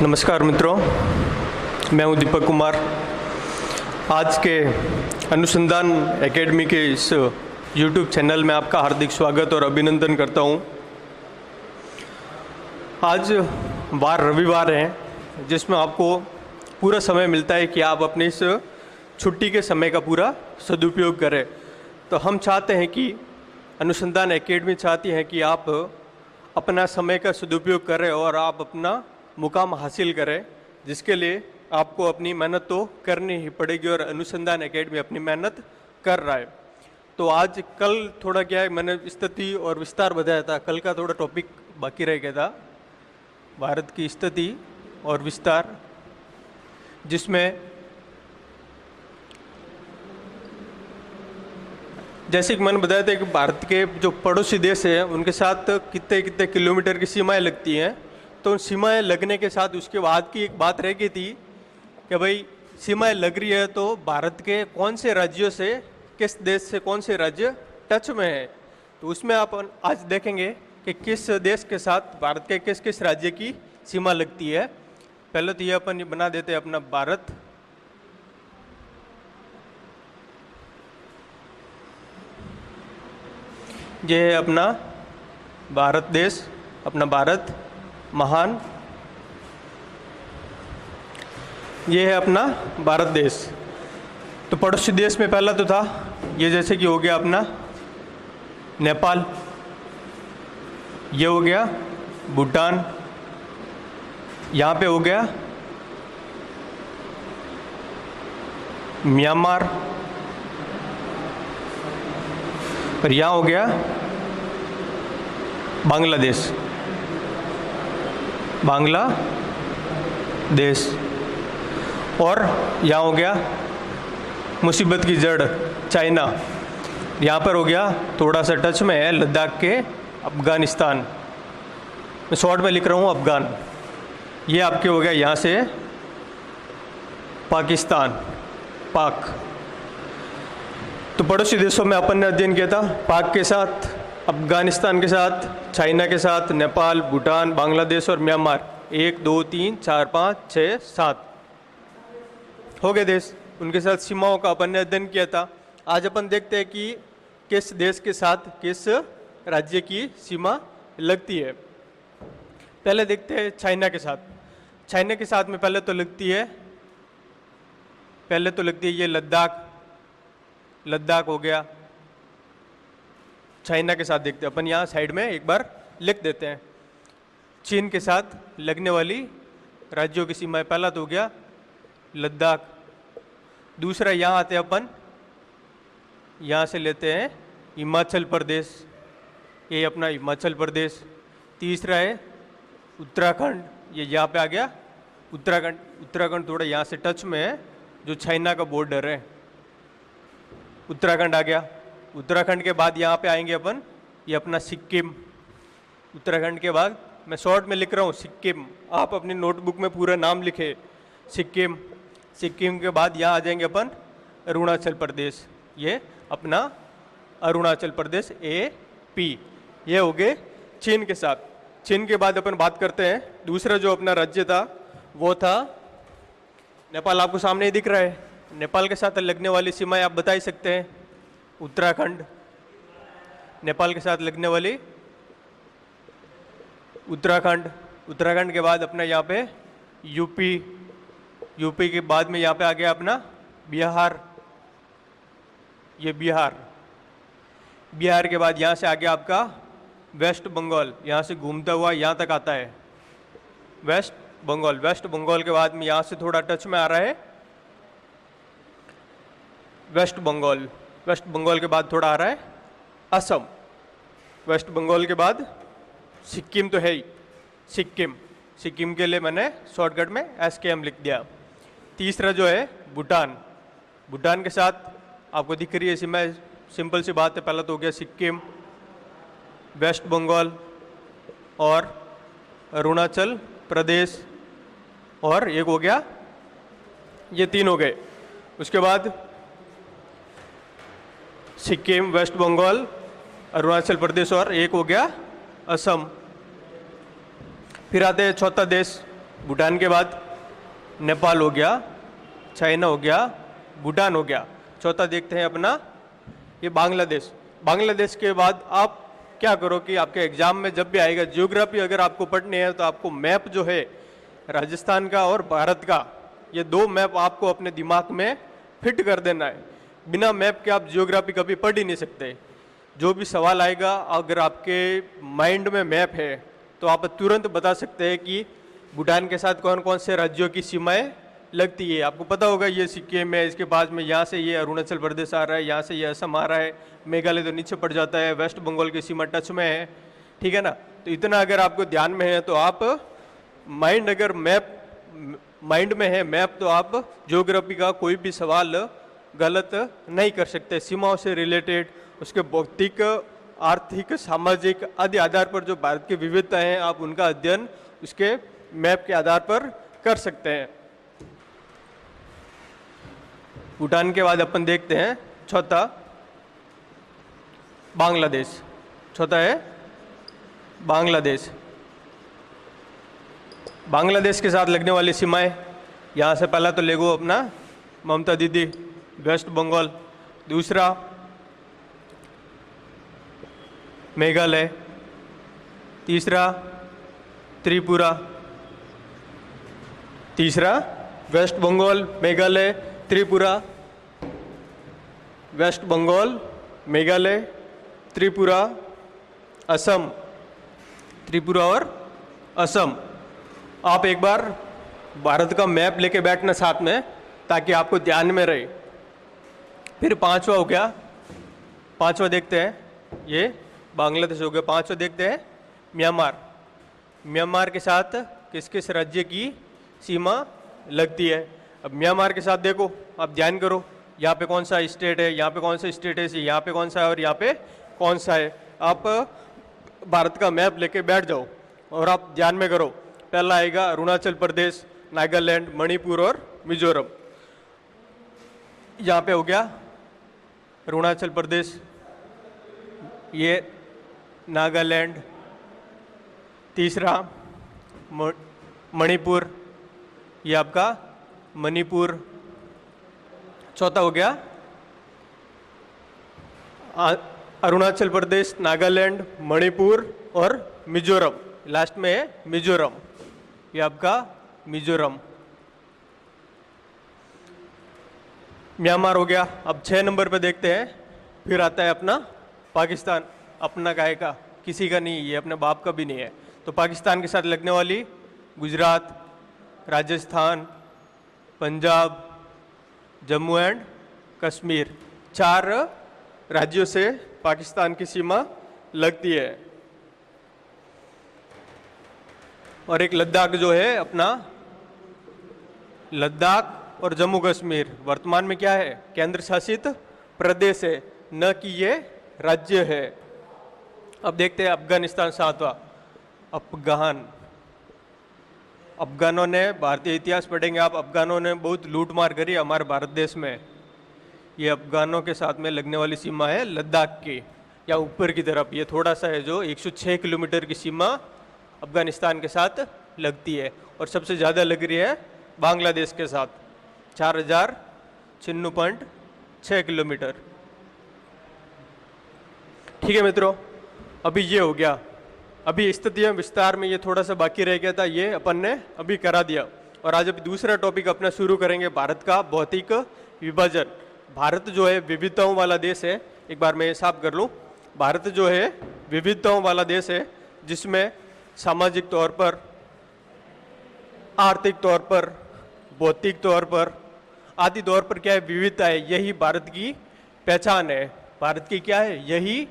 नमस्कार मित्रों, मैं हूं दीपक कुमार। आज के अनुसंधान एकेडमी के इस YouTube चैनल में आपका हार्दिक स्वागत और अभिनंदन करता हूं। आज वार रविवार है, जिसमें आपको पूरा समय मिलता है कि आप अपने इस छुट्टी के समय का पूरा सदुपयोग करें। तो हम चाहते हैं कि अनुसंधान एकेडमी चाहती है कि आप अपना समय का सदुपयोग करें और आप अपना मुकाम हासिल करें, जिसके लिए आपको अपनी मेहनत तो करनी ही पड़ेगी और अनुसंधान एकेडमी अपनी मेहनत कर रहा है। तो आज कल थोड़ा क्या है, मैंने स्थिति और विस्तार बताया था, कल का थोड़ा टॉपिक बाकी रह गया था, भारत की स्थिति और विस्तार, जिसमें जैसे कि मैंने बताया था कि भारत के जो पड़ोसी देश हैं उनके साथ कितने कितने किलोमीटर की सीमाएं लगती हैं। तो उन सीमाएं लगने के साथ उसके बाद की एक बात रह गई थी कि भाई सीमाएं लग रही है तो भारत के कौन से राज्यों से, किस देश से कौन से राज्य टच में है। तो उसमें आप आज देखेंगे कि किस देश के साथ भारत के किस किस राज्य की सीमा लगती है। पहले तो ये अपन बना देते हैं अपना भारत, ये है अपना भारत देश, अपना भारत महान, ये है अपना भारत देश। तो पड़ोसी देश में पहला तो था ये, जैसे कि हो गया अपना नेपाल, ये हो गया भूटान, यहाँ पे हो गया म्यांमार, और यहाँ हो गया बांग्लादेश, बांग्लादेश, और यहाँ हो गया मुसीबत की जड़ चाइना। यहाँ पर हो गया थोड़ा सा टच में है लद्दाख के अफ़गानिस्तान, मैं शॉर्ट में लिख रहा हूँ अफ़गान। ये आपके हो गया यहाँ से पाकिस्तान, पाक। तो पड़ोसी देशों में अपन ने अध्ययन किया था, पाक के साथ, अफ़गानिस्तान के साथ, चाइना के साथ, नेपाल, भूटान, बांग्लादेश और म्यांमार। 1 2 3 4 5 6 7 हो गए देश, उनके साथ सीमाओं का अपन ने अध्ययन किया था। आज अपन देखते हैं कि किस देश के साथ किस राज्य की सीमा लगती है। पहले देखते हैं चाइना के साथ। चाइना के साथ में पहले तो लगती है ये लद्दाख, लद्दाख हो गया चाइना के साथ। देखते हैं अपन, यहाँ साइड में एक बार लिख देते हैं। चीन के साथ लगने वाली राज्यों की सीमा, पहला तो हो गया लद्दाख। दूसरा यहाँ आते हैं अपन, यहाँ से लेते हैं हिमाचल प्रदेश, ये अपना हिमाचल प्रदेश। तीसरा है उत्तराखंड, ये यहाँ पे आ गया उत्तराखंड। उत्तराखंड थोड़ा यहाँ से टच में है, जो चाइना का बॉर्डर है, उत्तराखंड आ गया। उत्तराखंड के बाद यहाँ पे आएंगे अपन, ये अपना सिक्किम। उत्तराखंड के बाद मैं शॉर्ट में लिख रहा हूँ सिक्किम, आप अपनी नोटबुक में पूरा नाम लिखे सिक्किम। सिक्किम के बाद यहाँ आ जाएंगे अपन अरुणाचल प्रदेश, ये अपना अरुणाचल प्रदेश AP। ये हो गए चीन के साथ। चीन के बाद अपन बात करते हैं दूसरा जो अपना राज्य था, वो था नेपाल। आपको सामने ही दिख रहा है, नेपाल के साथ लगने वाली सीमाएं आप बता ही सकते हैं। उत्तराखंड, नेपाल के साथ लगने वाली उत्तराखंड। उत्तराखंड के बाद अपना यहाँ पे यूपी, यूपी के बाद में यहाँ पे आ गया अपना बिहार, ये बिहार। बिहार के बाद यहाँ से आ गया आपका वेस्ट बंगाल, यहाँ से घूमता हुआ यहाँ तक आता है वेस्ट बंगाल। वेस्ट बंगाल के बाद में यहाँ से थोड़ा टच में आ रहा है वेस्ट बंगाल। वेस्ट बंगाल के बाद थोड़ा आ रहा है असम। वेस्ट बंगाल के बाद सिक्किम तो है ही, सिक्किम। सिक्किम के लिए मैंने शॉर्टकट में SKM लिख दिया। तीसरा जो है भूटान। भूटान के साथ आपको दिख रही है सीमा, सिंपल सी बात है। पहला तो हो गया सिक्किम, वेस्ट बंगाल और अरुणाचल प्रदेश, और एक हो गया, ये 3 हो गए। उसके बाद सिक्किम, वेस्ट बंगाल, अरुणाचल प्रदेश और एक हो गया असम। फिर आते हैं चौथा देश, भूटान के बाद नेपाल हो गया, चाइना हो गया, भूटान हो गया। चौथा देखते हैं अपना ये बांग्लादेश। बांग्लादेश के बाद आप क्या करो कि आपके एग्जाम में जब भी आएगा ज्योग्राफी अगर आपको पढ़नी है तो आपको मैप जो है राजस्थान का और भारत का, ये दो मैप आपको अपने दिमाग में फिट कर देना है। बिना मैप के आप ज्योग्राफी कभी पढ़ ही नहीं सकते। जो भी सवाल आएगा अगर आपके माइंड में मैप है तो आप तुरंत बता सकते हैं कि भूटान के साथ कौन कौन से राज्यों की सीमाएं लगती है। आपको पता होगा ये सिक्किम है, इसके बाद में यहाँ से ये अरुणाचल प्रदेश आ रहा है, यहाँ से ये असम आ रहा है, मेघालय तो नीचे पड़ जाता है, वेस्ट बंगाल की सीमा टच में है, ठीक है ना। तो इतना अगर आपको ध्यान में है तो आप अगर माइंड में है मैप तो आप ज्योग्राफी का कोई भी सवाल गलत नहीं कर सकते। सीमाओं से रिलेटेड उसके भौतिक, आर्थिक, सामाजिक आदि आधार पर जो भारत की विविधता है आप उनका अध्ययन उसके मैप के आधार पर कर सकते हैं। भूटान के बाद अपन देखते हैं चौथा बांग्लादेश। चौथा है बांग्लादेश। बांग्लादेश के साथ लगने वाली सीमाएं, यहाँ से पहला तो लेगो अपना ममता दीदी, वेस्ट बंगाल, दूसरा मेघालय, तीसरा त्रिपुरा, तीसरा वेस्ट बंगाल, मेघालय, त्रिपुरा, वेस्ट बंगाल, मेघालय, त्रिपुरा, असम, त्रिपुरा और असम। आप एक बार भारत का मैप लेके बैठना साथ में ताकि आपको ध्यान में रहे। फिर पांचवा हो गया, पांचवा देखते हैं, ये बांग्लादेश हो गया। पांचवा देखते हैं म्यांमार। म्यांमार के साथ किस किस राज्य की सीमा लगती है। अब म्यांमार के साथ देखो, आप ध्यान करो, यहाँ पे कौन सा स्टेट है, यहाँ पे कौन सा स्टेट है, यहाँ पे कौन सा है और यहाँ पे कौन सा है। आप भारत का मैप लेके बैठ जाओ और आप ध्यान में करो। पहला आएगा अरुणाचल प्रदेश, नागालैंड, मणिपुर और मिजोरम। यहाँ पे हो गया अरुणाचल प्रदेश, ये नागालैंड, तीसरा मणिपुर, ये आपका मणिपुर। चौथा हो गया अरुणाचल प्रदेश, नागालैंड, मणिपुर और मिजोरम। लास्ट में है मिजोरम, ये आपका मिजोरम। म्यांमार हो गया। अब 6 नंबर पे देखते हैं, फिर आता है अपना पाकिस्तान। अपना काहे का, किसी का नहीं, ये अपने बाप का भी नहीं है। तो पाकिस्तान के साथ लगने वाली गुजरात, राजस्थान, पंजाब, जम्मू एंड कश्मीर, 4 राज्यों से पाकिस्तान की सीमा लगती है। और एक लद्दाख जो है अपना, लद्दाख और जम्मू कश्मीर वर्तमान में क्या है, केंद्र शासित प्रदेश है, न कि ये राज्य है। अब देखते हैं अफगानिस्तान 7वां। अफगानों ने, भारतीय इतिहास पढ़ेंगे आप, अफगानों ने बहुत लूटमार करी हमारे भारत देश में। ये अफगानों के साथ में लगने वाली सीमा है लद्दाख की, या ऊपर की तरफ ये थोड़ा सा है, जो 106 किलोमीटर की सीमा अफगानिस्तान के साथ लगती है। और सबसे ज़्यादा लग रही है बांग्लादेश के साथ, 4096.6 किलोमीटर। ठीक है मित्रों, अभी ये हो गया। अभी स्थितियाँ विस्तार में ये थोड़ा सा बाकी रह गया था, ये अपन ने अभी करा दिया। और आज अभी दूसरा टॉपिक अपना शुरू करेंगे, भारत का भौतिक विभाजन। भारत जो है विविधताओं वाला देश है। एक बार मैं साफ कर लूँ, भारत जो है विविधताओं वाला देश है, जिसमें सामाजिक तौर पर, आर्थिक तौर पर, भौतिक तौर पर आदि तौर पर क्या है, विविधता है। यही भारत की पहचान है। भारत की क्या है, यही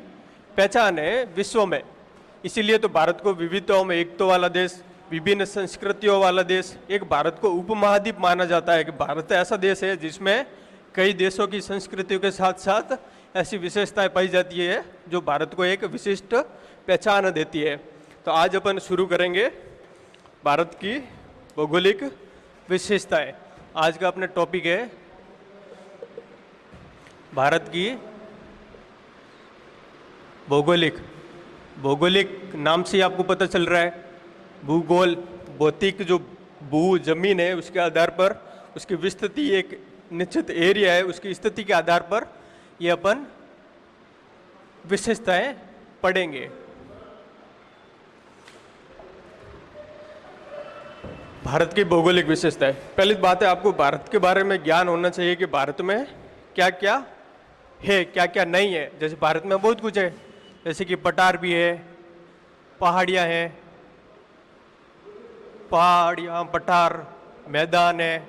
पहचान है विश्व में। इसीलिए तो भारत को विविधताओं में एकता वाला देश, विभिन्न संस्कृतियों वाला देश, एक भारत को उपमहाद्वीप माना जाता है कि भारत ऐसा देश है जिसमें कई देशों की संस्कृतियों के साथ साथ ऐसी विशेषताएं पाई जाती है जो भारत को एक विशिष्ट पहचान देती है। तो आज अपन शुरू करेंगे भारत की भौगोलिक विशेषताएं। आज का अपना टॉपिक है भारत की भौगोलिक नाम से ही आपको पता चल रहा है, भूगोल, भौतिक जो भू जमीन है उसके आधार पर, उसकी विस्तृति एक निश्चित एरिया है, उसकी स्थिति के आधार पर ये अपन विशेषताएं पढ़ेंगे। भारत की भौगोलिक विशेषताएं। पहली बात है आपको भारत के बारे में ज्ञान होना चाहिए कि भारत में क्या क्या है, क्या क्या नहीं है। जैसे भारत में बहुत कुछ है, जैसे कि पठार भी है, पहाड़ियाँ हैं, पहाड़ियाँ, पठार, मैदान है,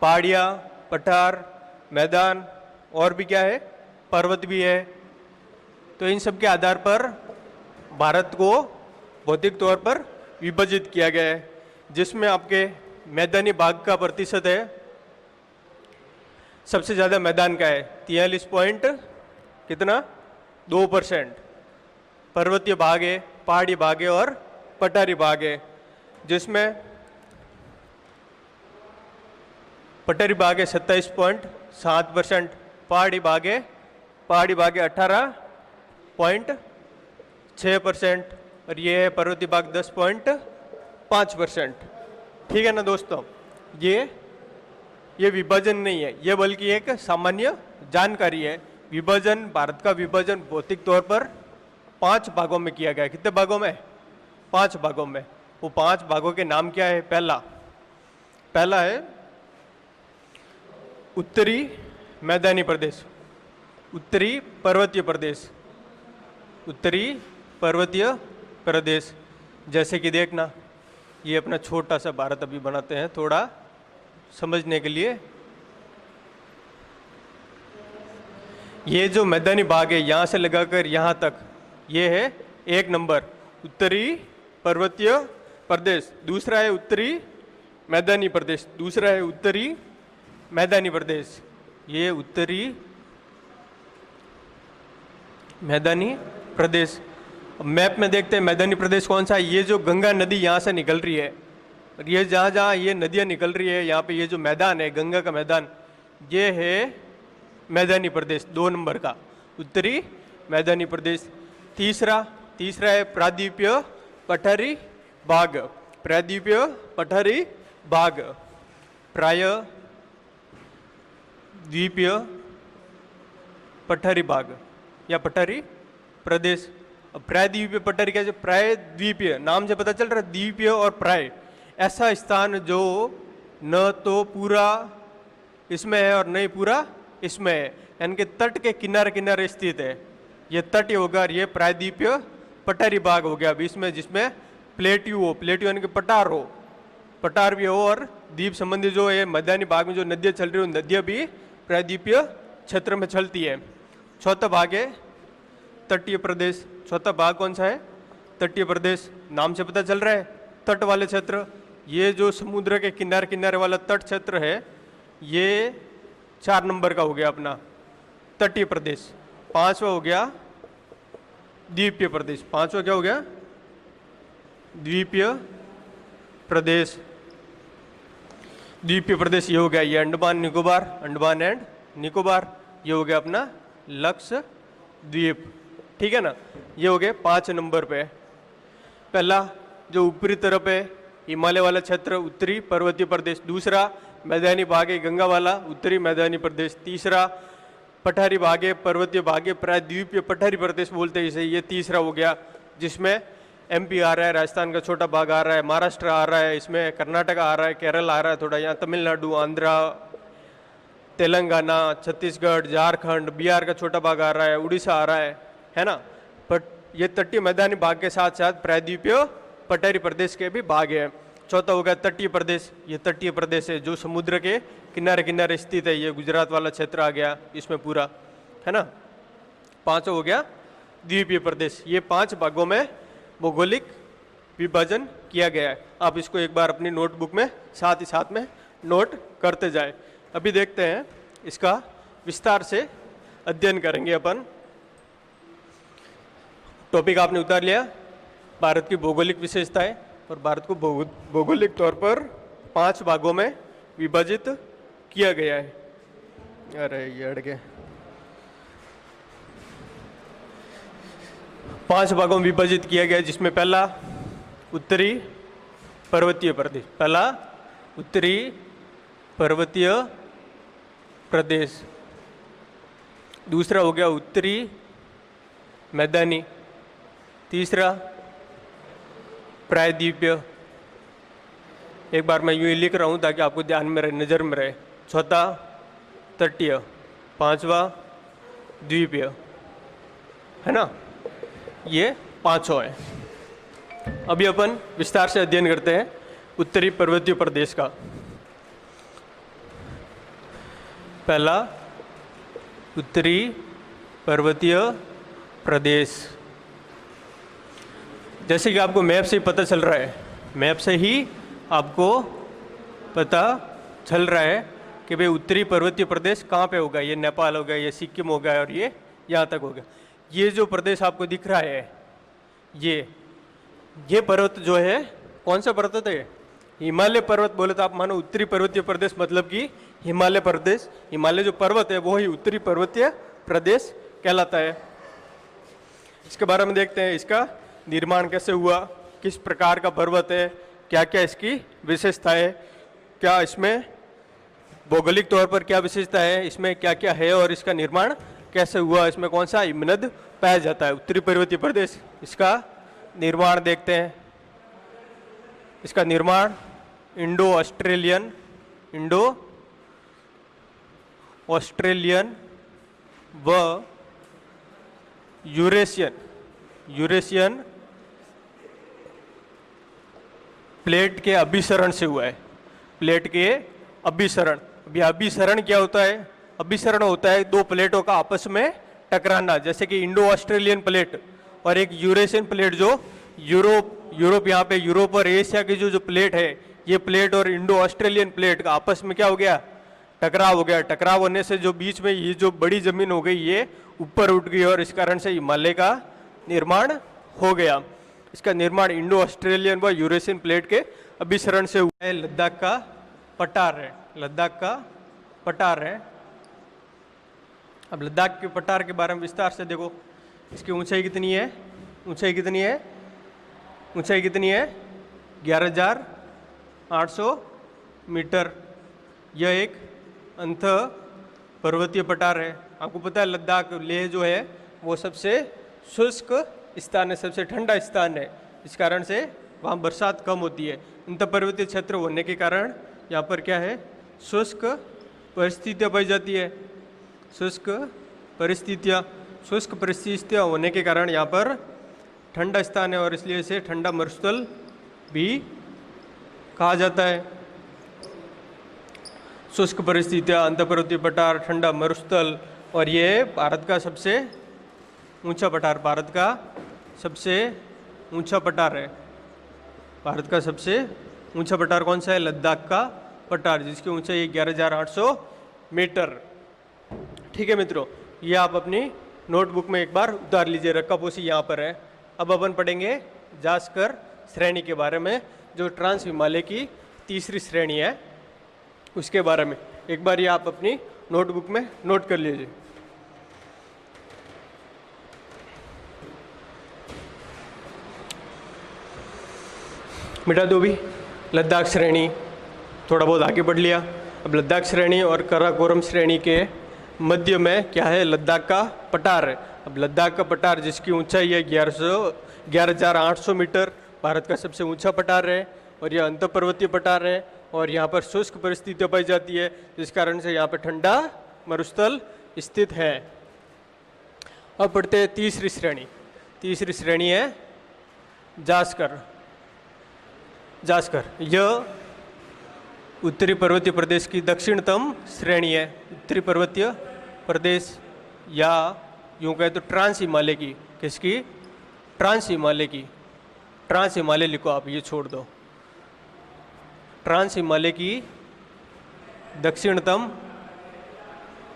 पहाड़ियाँ, पठार, मैदान, और भी क्या है, पर्वत भी है। तो इन सब के आधार पर भारत को भौतिक तौर पर विभाजित किया गया है, जिसमें आपके मैदानी भाग का प्रतिशत है, सबसे ज़्यादा मैदान का है 43 पॉइंट कितना 2%। पर्वतीय भाग है, पहाड़ी भाग है और पठारी भाग है, जिसमें पठारी भाग है 27.7%, पहाड़ी भाग है 18.6%, और ये है पर्वतीय भाग 10.5%। ठीक है ना दोस्तों, ये विभाजन नहीं है, ये बल्कि एक सामान्य जानकारी है। विभाजन, भारत का विभाजन भौतिक तौर पर 5 भागों में किया गया है। कितने भागों में? 5 भागों में। वो 5 भागों के नाम क्या है? पहला है उत्तरी मैदानी प्रदेश, उत्तरी पर्वतीय प्रदेश, उत्तरी पर्वतीय प्रदेश। जैसे कि देखना, ये अपना छोटा सा भारत अभी बनाते हैं थोड़ा समझने के लिए। ये जो मैदानी भाग है यहाँ से लगाकर यहाँ तक, ये है 1 नंबर उत्तरी पर्वतीय प्रदेश। दूसरा है उत्तरी मैदानी प्रदेश, दूसरा है उत्तरी मैदानी प्रदेश। ये उत्तरी मैदानी प्रदेश। मैप में देखते हैं मैदानी प्रदेश कौन सा है। ये जो गंगा नदी यहाँ से निकल रही है, और ये जहाँ जहाँ ये नदियाँ निकल रही है, यहाँ पे ये जो मैदान है गंगा का मैदान, ये है मैदानी प्रदेश 2 नंबर का, उत्तरी मैदानी प्रदेश। तीसरा है प्रायद्वीपीय पठारी भाग, प्रायद्वीपीय पठारी भाग, प्रायद्वीपीय पठारी भाग या पठारी प्रदेश। प्रायद्वीपीय पठारी कैसे? प्रायद्वीपीय नाम से पता चल रहा है, द्वीपीय और प्राय, ऐसा स्थान जो न तो पूरा इसमें है और न ही पूरा इसमें है, यानी कि तट के किनारे किनारे स्थित है। ये तट होगा और ये प्रायद्वीपीय पठारी भाग हो गया। अब इसमें जिसमें प्लेट्यू हो, प्लेट्यू यानी कि पठार हो, पठार भी हो, और द्वीप संबंधी जो है मैदानी भाग में जो नदियाँ चल रही हो, नदियाँ भी प्रायद्वीपीय क्षेत्र में चलती है। चौथा भाग है तटीय प्रदेश। चौथा भाग कौन सा है? तटीय प्रदेश। नाम से पता चल रहा है तट वाले क्षेत्र। ये जो समुद्र के किनारे किनारे वाला तट क्षेत्र है, ये 4 नंबर का हो गया अपना तटीय प्रदेश। 5वां हो गया द्वीपीय प्रदेश। 5वां क्या हो गया? द्वीपीय प्रदेश। द्वीपीय प्रदेश ये हो गया, ये अंडमान निकोबार, अंडमान एंड निकोबार, ये हो गया अपना लक्षद्वीप। ठीक है ना, ये हो गए 5 नंबर पे। पहला जो ऊपरी तरफ है हिमालय वाला क्षेत्र, उत्तरी पर्वतीय प्रदेश। दूसरा मैदानी भाग है गंगा वाला, उत्तरी मैदानी प्रदेश। तीसरा पठारी भाग है, पर्वतीय भाग है, प्रायद्वीपीय पठारी प्रदेश बोलते हैं इसे। ये तीसरा हो गया, जिसमें एमपी आ रहा है, राजस्थान का छोटा भाग आ रहा है, महाराष्ट्र आ रहा है, इसमें कर्नाटक आ रहा है, केरल आ रहा है थोड़ा, यहाँ तमिलनाडु, आंध्रा, तेलंगाना, छत्तीसगढ़, झारखंड, बिहार का छोटा भाग आ रहा है, उड़ीसा आ रहा है ना। बट ये तटीय मैदानी भाग के साथ साथ प्रायद्वीपीय पठारी प्रदेश के भी भाग है। चौथा होगा तटीय प्रदेश। ये तटीय प्रदेश है जो समुद्र के किनारे किनारे स्थित है। ये गुजरात वाला क्षेत्र आ गया इसमें पूरा, है ना। 5वां हो गया द्वीपीय प्रदेश। ये 5 भागों में भौगोलिक विभाजन किया गया है। आप इसको एक बार अपनी नोटबुक में साथ ही साथ में नोट करते जाए। अभी देखते हैं इसका विस्तार से अध्ययन करेंगे अपन। टॉपिक आपने उतार लिया भारत की भौगोलिक विशेषताएं, और भारत को भौगोलिक तौर पर 5 भागों में विभाजित किया गया है। अरे ये अड़ गए। 5 भागों में विभाजित किया गया है, जिसमें पहला उत्तरी पर्वतीय प्रदेश, पहला उत्तरी पर्वतीय प्रदेश, दूसरा हो गया उत्तरी मैदानी, तीसरा प्रायद्वीपीय, एक बार मैं यूँ ही लिख रहा हूँ ताकि आपको ध्यान में रहे, नज़र में रहे, चौथा तटीय, पांचवा द्वीपीय, है ना, ये पांचों है। अभी अपन विस्तार से अध्ययन करते हैं उत्तरी पर्वतीय प्रदेश का। पहला उत्तरी पर्वतीय प्रदेश, जैसे कि आपको मैप से ही पता चल रहा है, मैप से ही आपको पता चल रहा है कि भाई उत्तरी पर्वतीय प्रदेश कहाँ पे होगा। ये नेपाल होगा, ये सिक्किम होगा और ये यहाँ तक होगा। ये जो प्रदेश आपको दिख रहा है, ये पर्वत जो है, कौन सा पर्वत है? हिमालय पर्वत बोले तो आप मानो उत्तरी पर्वतीय प्रदेश मतलब कि हिमालय प्रदेश, हिमालय जो पर्वत है वो ही उत्तरी पर्वतीय प्रदेश कहलाता है। इसके बारे में देखते हैं, इसका निर्माण कैसे हुआ, किस प्रकार का पर्वत है, क्या क्या इसकी विशेषता है, क्या इसमें भौगोलिक तौर पर क्या विशेषता है, इसमें क्या क्या है और इसका निर्माण कैसे हुआ, इसमें कौन सा हिमनद पाया जाता है। उत्तरी पर्वतीय प्रदेश, इसका निर्माण देखते हैं। इसका निर्माण इंडो ऑस्ट्रेलियन व यूरेशियन प्लेट के अभिसरण से हुआ है। प्लेट के अभिसरण, अभिसरण क्या होता है? अभिसरण होता है दो प्लेटों का आपस में टकराना, जैसे कि इंडो ऑस्ट्रेलियन प्लेट और एक यूरेशियन प्लेट जो यूरोप यहाँ पे यूरोप और एशिया की जो प्लेट है, ये प्लेट और इंडो ऑस्ट्रेलियन प्लेट का आपस में क्या हो गया? टकराव हो गया। टकराव होने से जो बीच में ये जो बड़ी जमीन हो गई ये ऊपर उठ गई और इस कारण से हिमालय का निर्माण हो गया। इसका निर्माण इंडो ऑस्ट्रेलियन व यूरेशियन प्लेट के अभिसरण से हुआ है। लद्दाख का पठार है, लद्दाख का पठार है। अब लद्दाख के पठार के बारे में विस्तार से देखो। इसकी ऊंचाई कितनी है? ऊंचाई कितनी है? ऊंचाई कितनी है? 11,800 मीटर। यह एक अंत पर्वतीय पठार है। आपको पता है लद्दाख लेह जो है वो सबसे शुष्क स्थान है, सबसे ठंडा स्थान है। इस कारण से वहाँ बरसात कम होती है। अंत पर्वतीय क्षेत्र होने के कारण यहाँ पर क्या है? शुष्क परिस्थितियाँ पाई जाती है। शुष्क परिस्थितियाँ होने के कारण यहाँ पर ठंडा स्थान है और इसलिए इसे ठंडा मरुस्थल भी कहा जाता है। शुष्क परिस्थितियाँ, अंतर्पर्वतीय पठार, ठंडा मरुस्थल, और ये भारत का सबसे ऊंचा पठार, भारत का सबसे ऊंचा पठार है। भारत का सबसे ऊंचा पठार कौन सा है? लद्दाख का पठार, जिसकी ऊंचाई 11,800 मीटर। ठीक है मित्रों, ये आप अपनी नोटबुक में एक बार उतार लीजिए, रक्कापोशी यहाँ पर है। अब अपन पढ़ेंगे जास्कर श्रेणी के बारे में, जो ट्रांस हिमालय की तीसरी श्रेणी है, उसके बारे में एक बार ये आप अपनी नोटबुक में नोट कर लीजिए। मिटा दो भी लद्दाख श्रेणी, थोड़ा बहुत आगे बढ़ लिया। अब लद्दाख श्रेणी और काराकोरम श्रेणी के मध्य में क्या है? लद्दाख का पठार है। अब लद्दाख का पठार जिसकी ऊंचाई है 11,800 मीटर, भारत का सबसे ऊंचा पठार है और यह अंतर्पर्वतीय पठार है और यहाँ पर शुष्क परिस्थितियाँ पाई जाती है, जिस कारण से यहाँ पर ठंडा मरुस्थल स्थित है। अब पढ़ते हैं तीसरी श्रेणी। तीसरी श्रेणी है जास्कर। यह उत्तरी पर्वतीय प्रदेश की दक्षिणतम श्रेणी है। उत्तरी पर्वतीय प्रदेश, या यूँ कहे तो ट्रांस हिमालय की, किसकी? ट्रांस हिमालय की। ट्रांस हिमालय लिखो आप, ये छोड़ दो। ट्रांस हिमालय की दक्षिणतम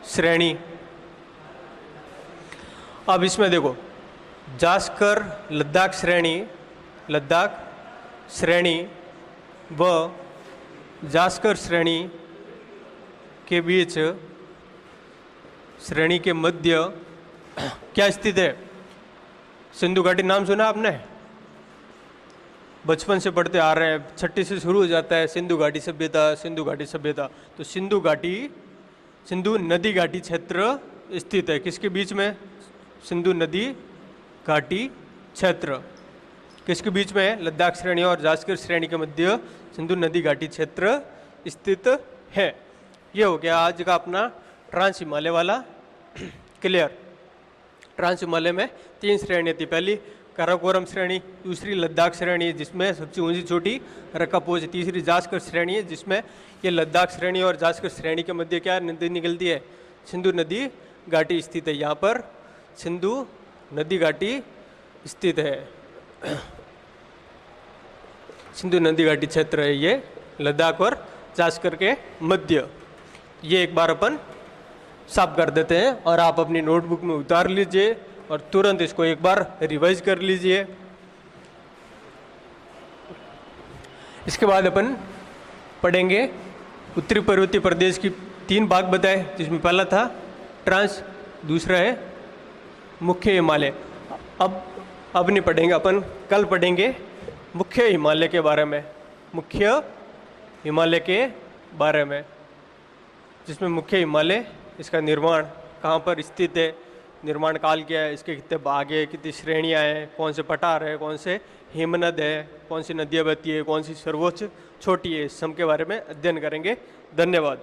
श्रेणी। अब इसमें देखो, जास्कर लद्दाख श्रेणी व जास्कर श्रेणी के बीच, श्रेणी के मध्य क्या स्थित है? सिंधु घाटी नाम सुना आपने? बचपन से पढ़ते आ रहे हैं, छठी से शुरू हो जाता है सिंधु घाटी सभ्यता, सिंधु घाटी सभ्यता। तो सिंधु नदी घाटी क्षेत्र स्थित है किसके बीच में? सिंधु नदी घाटी क्षेत्र किसके बीच में है? लद्दाख श्रेणी और जास्कर श्रेणी के मध्य सिंधु नदी घाटी क्षेत्र स्थित है। ये हो गया आज का अपना ट्रांस हिमालय वाला क्लियर। ट्रांस हिमालय में 3 श्रेणियाँ थी, पहली काराकोरम श्रेणी, दूसरी लद्दाख श्रेणी जिसमें सबसे ऊंची चोटी रक्कापोज, तीसरी जास्कर श्रेणी है जिसमें ये लद्दाख श्रेणी और जास्कर श्रेणी के मध्य क्या नदी निकलती है? सिंधु नदी घाटी स्थित है। यहाँ पर सिंधु नदी घाटी स्थित है, सिंधु नदी घाटी क्षेत्र है ये लद्दाख और जास्कर के मध्य। ये एक बार अपन साफ कर देते हैं और आप अपनी नोटबुक में उतार लीजिए और तुरंत इसको एक बार रिवाइज कर लीजिए। इसके बाद अपन पढ़ेंगे उत्तरी पर्वतीय प्रदेश की 3 भाग बताए, जिसमें पहला था ट्रांस, दूसरा है मुख्य हिमालय। अब नहीं पढ़ेंगे अपन, कल पढ़ेंगे मुख्य हिमालय के बारे में, मुख्य हिमालय के बारे में, जिसमें मुख्य हिमालय इसका निर्माण कहाँ पर स्थित है, निर्माण काल क्या है, इसके कितने भाग है, कितनी श्रेणियाँ हैं, कौन से पठार है, कौन से हिमनद है, कौन सी नदियाँ बहती है, कौन सी सर्वोच्च छोटी है, इस सब के बारे में अध्ययन करेंगे। धन्यवाद।